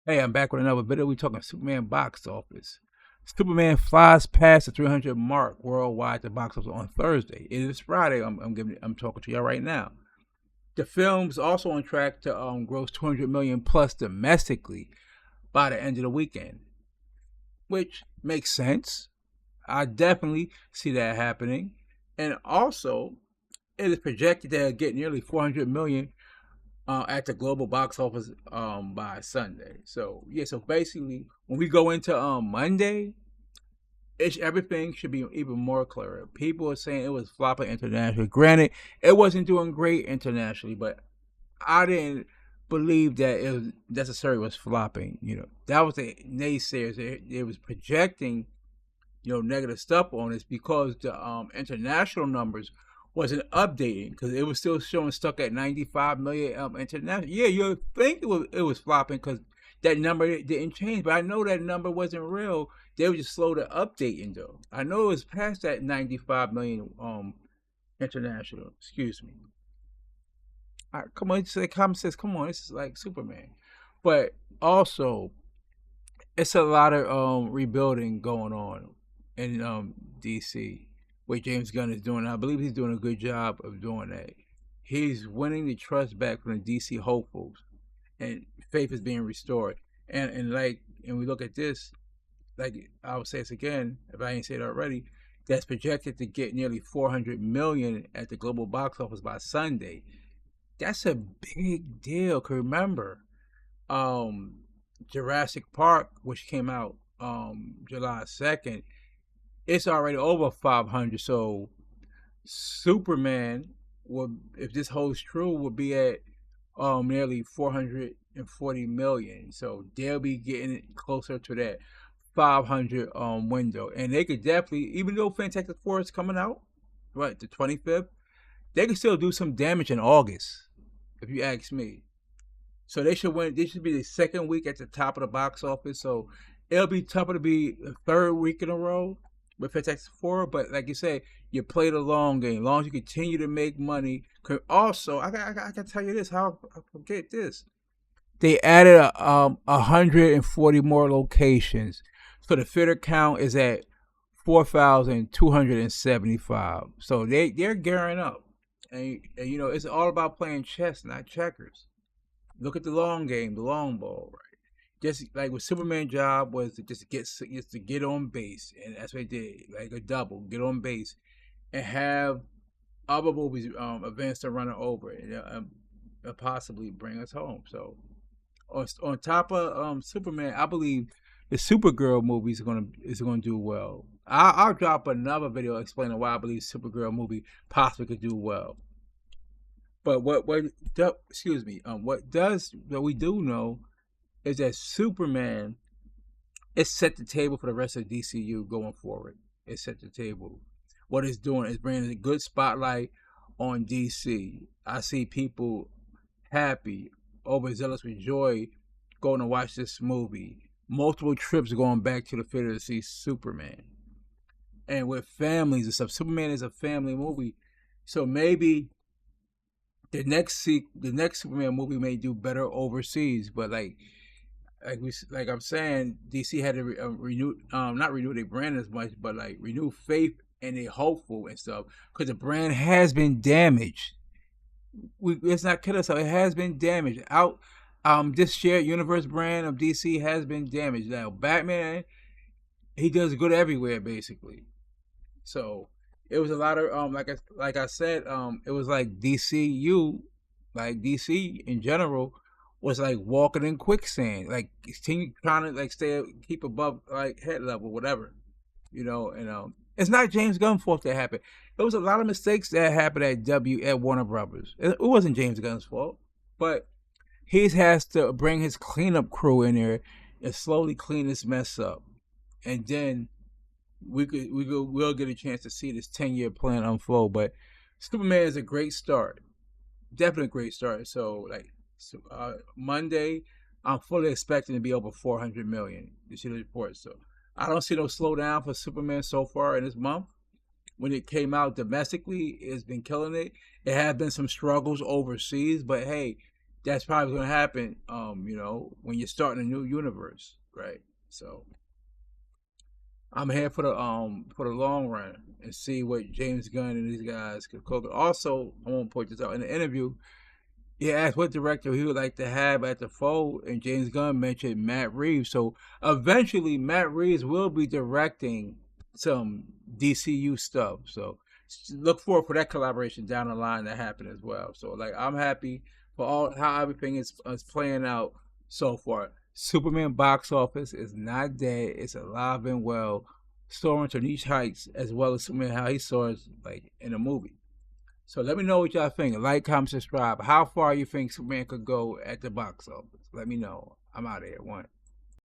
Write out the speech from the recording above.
Hey, I'm back with another video. We're talking Superman box office. Superman flies past the 300 mark worldwide at the box office on Thursday. It is Friday. I'm talking to y'all right now. The film's also on track to gross 200 million plus domestically by the end of the weekend, which makes sense. I definitely see that happening, and also it is projected to get nearly 400 million at the global box office by Sunday. So yeah, so basically when we go into Monday, everything should be even more clear. People are saying it was flopping internationally. Granted, it wasn't doing great internationally, but I didn't believe that it was necessarily was flopping. That was the naysayers. It was projecting negative stuff on us because the international numbers wasn't updating because it was still showing stuck at 95 million international. Yeah, you think it was flopping because that number didn't change, but I know that number wasn't real. They were just slow to updating though. I know it was past that 95 million international. Excuse me. All right, come on, it's like common sense. Come on, this is like Superman, but also it's a lot of rebuilding going on in DC, what James Gunn is doing. I believe he's doing a good job of doing that. He's winning the trust back from the DC hopefuls, and faith is being restored. And we look at this, like I will say this again, if I ain't said it already, that's projected to get nearly 400 million at the global box office by Sunday. That's a big deal. Cause remember, Jurassic Park, which came out July 2nd, it's already over 500. So Superman would, if this holds true, would be at nearly 440 million. So they'll be getting closer to that 500 window, and they could definitely, even though Fantastic Four is coming out right the 25th, they could still do some damage in August, if you ask me. So they should win. This should be the second week at the top of the box office. So it'll be tougher to be the third week in a row with Fantastic Four. But like you say, you play the long game. As long as you continue to make money. Also, I can tell you this. How I forget this? They added 140 more locations. So the theater count is at 4,275. So they're gearing up, and it's all about playing chess, not checkers. Look at the long game, the long ball, right? Just like what Superman's job was to just to get on base, and that's what they did, like a double, get on base, and have other movies advance to run it over, and possibly bring us home. So on top of Superman, I believe the Supergirl movie is gonna do well. I'll drop another video explaining why I believe Supergirl movie possibly could do well. But excuse me, what we do know is that Superman is set the table for the rest of DCU going forward. It set the table. What it's doing is bringing a good spotlight on DC. I see people happy, overzealous with joy, going to watch this movie. Multiple trips going back to the theater to see Superman, and with families and stuff. Superman is a family movie, so maybe the next Superman movie may do better overseas. But like I'm saying, DC had to renew, not renew their brand as much, but like renew faith and they hopeful and stuff, because the brand has been damaged. Let's not kid ourselves. It has been damaged. This shared universe brand of DC has been damaged. Now Batman, he does good everywhere basically. So it was a lot of like I said, it was like DCU, like DC in general was like walking in quicksand, like trying to like keep above like head level, whatever, and it's not James Gunn's fault that happened. There was a lot of mistakes that happened at Warner Brothers. It wasn't James Gunn's fault, but he has to bring his cleanup crew in there and slowly clean this mess up, and then we'll get a chance to see this 10-year plan unfold. But Superman is a great start, definitely a great start. So Monday, I'm fully expecting to be over 400 million. You see the report. So I don't see no slowdown for Superman so far in this month. When it came out domestically, it's been killing it. It has been some struggles overseas, but hey, that's probably going to happen. When you're starting a new universe, right? So I'm here for the long run and see what James Gunn and these guys could cook. Also, I won't point this out in the interview. He asked what director he would like to have at the fold, and James Gunn mentioned Matt Reeves. So eventually, Matt Reeves will be directing some DCU stuff. So look forward for that collaboration down the line that happen as well. So like I'm happy for all how everything is playing out so far. Superman box office is not dead; it's alive and well, soaring to new heights as well as Superman how he soars like in a movie. So let me know what y'all think. Like, comment, subscribe. How far you think Superman could go at the box office? Let me know. I'm out of here. One.